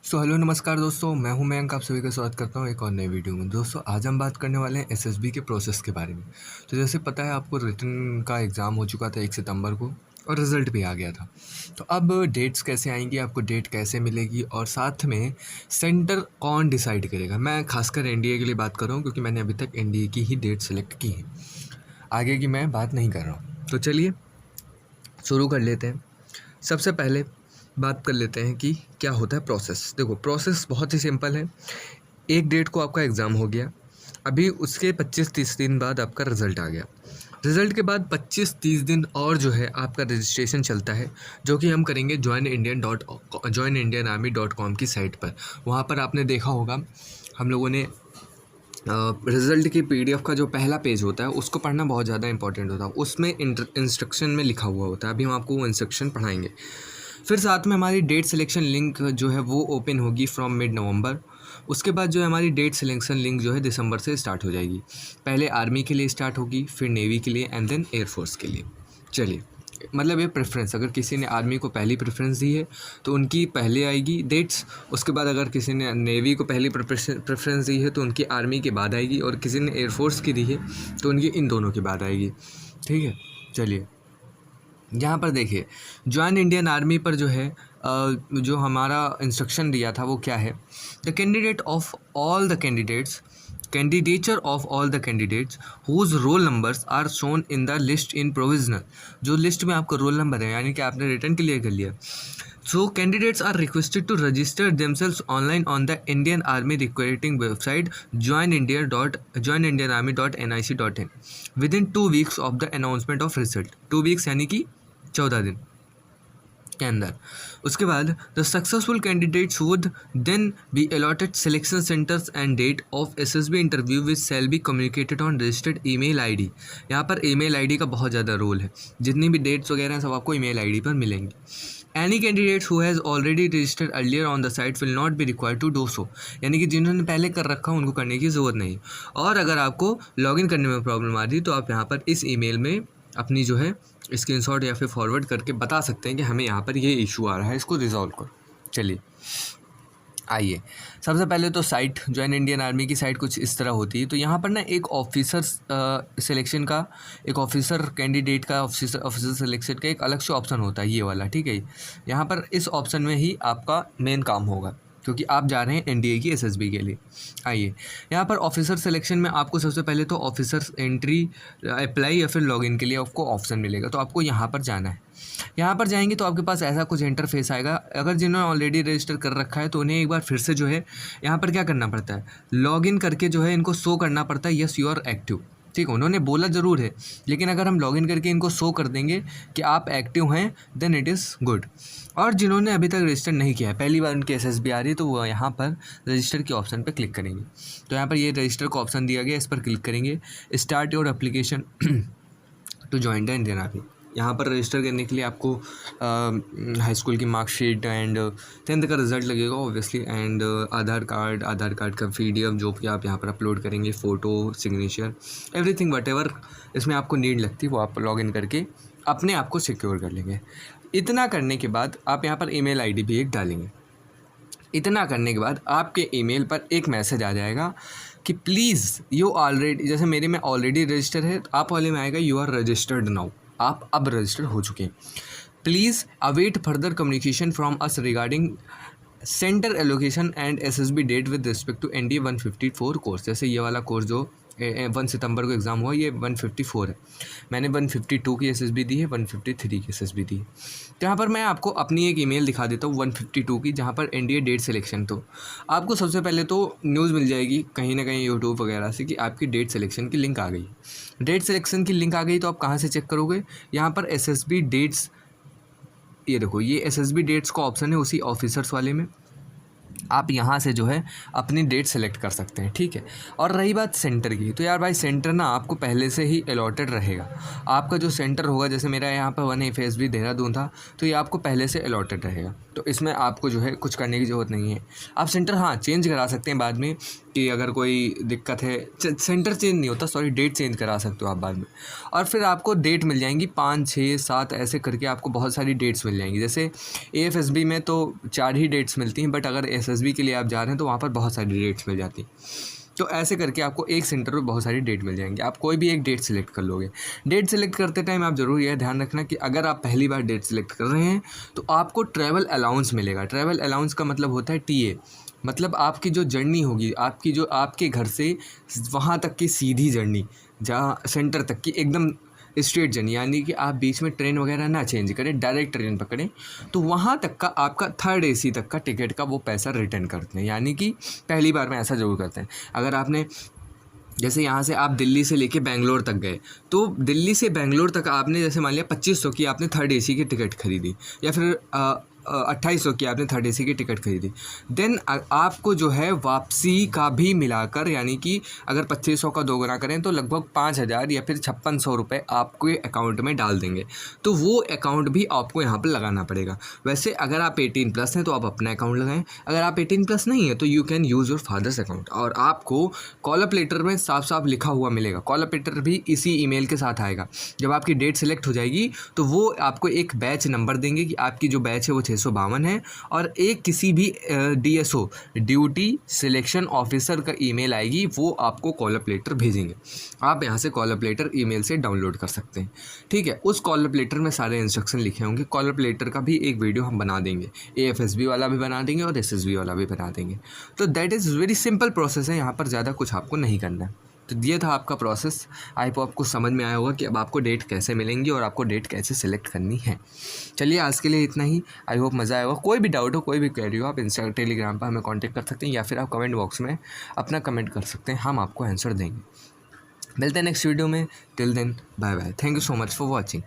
Hello नमस्कार दोस्तों, मैं हूं मयंक। आप सभी का स्वागत करता हूं एक और नए वीडियो में। दोस्तों आज हम बात करने वाले हैं एसएसबी के प्रोसेस के बारे में। तो जैसे पता है आपको, रिटन का एग्ज़ाम हो चुका था 1 सितंबर को और रिज़ल्ट भी आ गया था। तो अब डेट्स कैसे आएंगी, आपको डेट कैसे मिलेगी और साथ में सेंटर कौन डिसाइड करेगा। मैं खासकर एनडीए के लिए बात कर रहा हूँ क्योंकि मैंने अभी तक एनडीए की ही डेट सेलेक्ट की है, आगे की मैं बात नहीं कर रहा हूँ। तो चलिए शुरू कर लेते हैं। सबसे पहले बात कर लेते हैं कि क्या होता है प्रोसेस। देखो, प्रोसेस बहुत ही सिंपल है। एक डेट को आपका एग्ज़ाम हो गया, अभी उसके 25-30 दिन बाद आपका रिज़ल्ट आ गया। रिज़ल्ट के बाद 25-30 दिन और जो है आपका रजिस्ट्रेशन चलता है, जो कि हम करेंगे joinIndian.com की साइट पर। वहाँ पर आपने देखा होगा, हम लोगों ने रिज़ल्ट की पीडीएफ का जो पहला पेज होता है उसको पढ़ना बहुत ज़्यादा इंपॉर्टेंट होता है। उसमें इंस्ट्रक्शन में लिखा हुआ होता है। अभी हम आपको वो इंस्ट्रक्शन पढ़ाएंगे। फिर साथ में हमारी डेट सिलेक्शन लिंक जो है वो ओपन होगी फ्रॉम मिड नवंबर। उसके बाद जो है हमारी डेट सिलेक्शन लिंक जो है दिसंबर से स्टार्ट हो जाएगी। पहले आर्मी के लिए स्टार्ट होगी, फिर नेवी के लिए एंड देन एयरफोर्स के लिए। चलिए, मतलब ये प्रेफरेंस, अगर किसी ने आर्मी को पहली प्रेफरेंस दी है तो उनकी पहले आएगी डेट्स। उसके बाद अगर किसी ने नेवी को पहली प्रेफरेंस दी है तो उनकी आर्मी के बाद आएगी, और किसी ने एयरफोर्स की दी है तो उनकी इन दोनों के बाद आएगी। ठीक है, चलिए यहाँ पर देखिए, ज्वाइन इंडियन आर्मी पर जो है जो हमारा इंस्ट्रक्शन दिया था वो क्या है। The candidate of all the candidates candidature of all the candidates whose roll numbers are shown in the list in provisional. जो लिस्ट में आपका रोल नंबर है, यानी कि आपने रिटर्न क्लियर कर लिया, so candidates are requested to register themselves online on the Indian Army recruiting website joinindianarmy.nic.in within 2 weeks of the announcement of result। 2 weeks यानी कि 14 दिन के अंदर। उसके बाद the successful candidates would then be allotted selection centres and date of SSB interview which shall be communicated on registered email ID. यहाँ पर email ID का बहुत ज़्यादा रोल है। जितनी भी डेट्स वगैरह हैं सब आपको ईमेल आईडी पर मिलेंगी। Any candidates who has already registered earlier on the site will not be required to do so. यानी कि जिन्होंने पहले कर रखा उनको करने की ज़रूरत नहीं। और अगर आपको लॉगिन करने में प्रॉब्लम आ रही है तो आप यहाँ पर इस ईमेल में अपनी जो है स्क्रीनशॉट या फिर फॉरवर्ड करके बता सकते हैं कि हमें यहाँ पर ये इशू आ रहा है, इसको रिजॉल्व करो। चलिए आइए, सबसे पहले तो साइट, ज्वाइन इंडियन आर्मी की साइट कुछ इस तरह होती है। तो यहाँ पर ना एक ऑफिसर सिलेक्शन का, एक ऑफिसर कैंडिडेट का, ऑफिसर सिलेक्शन का एक अलग से ऑप्शन होता है, ये वाला। ठीक है, यहाँ पर इस ऑप्शन में ही आपका मेन काम होगा क्योंकि आप जा रहे हैं एनडीए की एसएसबी के लिए। आइए, यहाँ पर ऑफिसर सिलेक्शन में आपको सबसे पहले तो ऑफिसर एंट्री, अप्लाई या फिर लॉगिन के लिए आपको ऑप्शन मिलेगा। तो आपको यहाँ पर जाना है। यहाँ पर जाएंगे तो आपके पास ऐसा कुछ इंटरफेस आएगा। अगर जिन्होंने ऑलरेडी रजिस्टर कर रखा है तो उन्हें एक बार फिर से जो है यहाँ पर क्या करना पड़ता है, लॉगिन करके जो है इनको शो करना पड़ता है यस यू आर एक्टिव। ठीक, उन्होंने बोला ज़रूर है, लेकिन अगर हम लॉगिन करके इनको शो कर देंगे कि आप एक्टिव हैं देन इट इज़ गुड। और जिन्होंने अभी तक रजिस्टर नहीं किया है, पहली बार उनकी एसएसबी आ रही है, तो वो यहाँ पर रजिस्टर के ऑप्शन पर क्लिक करेंगे। तो यहाँ पर ये रजिस्टर का ऑप्शन दिया गया, इस पर क्लिक करेंगे। Start your application to join the Indian Army. यहाँ पर रजिस्टर करने के लिए आपको हाई स्कूल की मार्कशीट एंड 10th का रिज़ल्ट लगेगा ऑब्वियसली, एंड आधार कार्ड का पीडीएफ जो कि आप यहाँ पर अपलोड करेंगे, फ़ोटो, सिग्नेचर, एवरीथिंग वटेवर इसमें आपको नीड लगती है वो आप लॉगिन करके अपने आप को सिक्योर कर लेंगे। इतना करने के बाद आप यहाँ पर ईमेल आईडी भी एक डालेंगे। इतना करने के बाद आपके ईमेल पर एक मैसेज आ जाएगा कि प्लीज़ यू ऑलरेडी, जैसे मेरे में ऑलरेडी रजिस्टर है, तो आप वाले में आएगा यू आर रजिस्टर्ड नाउ, आप अब रजिस्टर हो चुके हैं। Please await further communication from us regarding centre allocation and SSB date with respect to NDA 154 course. जैसे ये वाला कोर्स जो 1 सितंबर को एग्ज़ाम हुआ, ये 154 है। मैंने 152 की एसएसबी दी है, 153 की एसएसबी दी है। तो यहाँ पर मैं आपको अपनी एक ईमेल दिखा देता हूँ 152 की, जहाँ पर एनडीए डेट सिलेक्शन। तो आपको सबसे पहले तो न्यूज़ मिल जाएगी कहीं ना कहीं यूट्यूब वगैरह से कि आपकी डेट सिलेक्शन की लिंक आ गई। डेट सिलेक्शन की लिंक आ गई तो आप कहाँ से चेक करोगे, यहाँ पर एसएसबी डेट्स, ये देखो ये एसएसबी डेट्स का ऑप्शन है उसी ऑफिसर्स वाले में। आप यहाँ से जो है अपनी डेट सेलेक्ट कर सकते हैं, ठीक है। और रही बात सेंटर की, तो यार भाई सेंटर ना आपको पहले से ही अलॉटेड रहेगा। आपका जो सेंटर होगा, जैसे मेरा यहाँ पर 1 FSB देहरादून था, तो ये आपको पहले से अलॉटेड रहेगा, तो इसमें आपको जो है कुछ करने की ज़रूरत नहीं है। आप सेंटर हाँ चेंज करा सकते हैं बाद में, कि अगर कोई दिक्कत है, सेंटर चेंज नहीं होता, सॉरी, डेट चेंज करा सकते हो आप बाद में। और फिर आपको डेट मिल जाएंगी 5, 6, 7 ऐसे करके आपको बहुत सारी डेट्स मिल जाएंगी। जैसे AFSB में तो 4 ही डेट्स मिलती हैं, बट अगर SSB के लिए आप जा रहे हैं तो वहाँ पर बहुत सारी डेट्स मिल जाती हैं। तो ऐसे करके आपको एक सेंटर पर बहुत सारी डेट मिल जाएंगी, आप कोई भी एक डेट सेलेक्ट कर लोगे। डेट सेलेक्ट करते टाइम आप ज़रूर यह ध्यान रखना कि अगर आप पहली बार डेट सेलेक्ट कर रहे हैं तो आपको ट्रैवल अलाउंस मिलेगा। ट्रैवल अलाउंस का मतलब होता है TA, मतलब आपकी जो जर्नी होगी, आपकी जो आपके घर से वहाँ तक की सीधी जर्नी, जहाँ सेंटर तक की एकदम स्ट्रेट जर्नी, यानी कि आप बीच में ट्रेन वगैरह ना चेंज करें, डायरेक्ट ट्रेन पकड़ें, तो वहाँ तक का आपका 3rd AC तक का टिकट का वो पैसा रिटर्न करते हैं। यानी कि पहली बार में ऐसा ज़रूर करते हैं। अगर आपने जैसे यहाँ से आप दिल्ली से लेके बेंगलोर तक गए, तो दिल्ली से बेंगलोर तक आपने जैसे मान लिया 2500 की आपने 3rd AC की टिकट खरीदी, या फिर 2800 की आपने 3rd AC की टिकट खरीदी, देन आपको जो है वापसी का भी मिलाकर, यानी कि अगर 2500 का 2 गुना करें तो लगभग 5000 या फिर 5600 रुपये आपके अकाउंट में डाल देंगे। तो वो अकाउंट भी आपको यहाँ पर लगाना पड़ेगा। वैसे अगर आप 18+ हैं तो आप अपना अकाउंट लगाएं, अगर आप 18+ नहीं है तो you can use your fathers account. और आपको कॉल अप लेटर में साफ साफ लिखा हुआ मिलेगा, कॉल अप लेटर भी इसी ईमेल के साथ आएगा। जब आपकी डेट सेलेक्ट हो जाएगी तो वो आपको एक बैच नंबर देंगे कि आपकी जो बैच है वो 652 है, और एक किसी भी DSO, ड्यूटी सिलेक्शन ऑफिसर का ईमेल आएगी, वो आपको कॉल अप लेटर भेजेंगे। आप यहाँ से कॉल अप लेटर ईमेल से डाउनलोड कर सकते हैं, ठीक है। उस कॉल अप लेटर में सारे इंस्ट्रक्शन लिखे होंगे। कॉल अप लेटर का भी एक वीडियो हम बना देंगे, AFSB वाला भी बना देंगे और SSB वाला भी बना देंगे। तो that is very simple process है, यहाँ पर ज़्यादा कुछ आपको नहीं करना है। तो ये था आपका प्रोसेस। आई होप आपको समझ में आया होगा कि अब आपको डेट कैसे मिलेंगी और आपको डेट कैसे सिलेक्ट करनी है। चलिए आज के लिए इतना ही। आई होप मज़ा आया होगा। कोई भी डाउट हो, कोई भी क्वेरी हो, आप टेलीग्राम पर हमें कांटेक्ट कर सकते हैं, या फिर आप कमेंट बॉक्स में अपना कमेंट कर सकते हैं, हम आपको आंसर देंगे। मिलते हैं नेक्स्ट वीडियो में। Till then bye bye. Thank you so much for watching.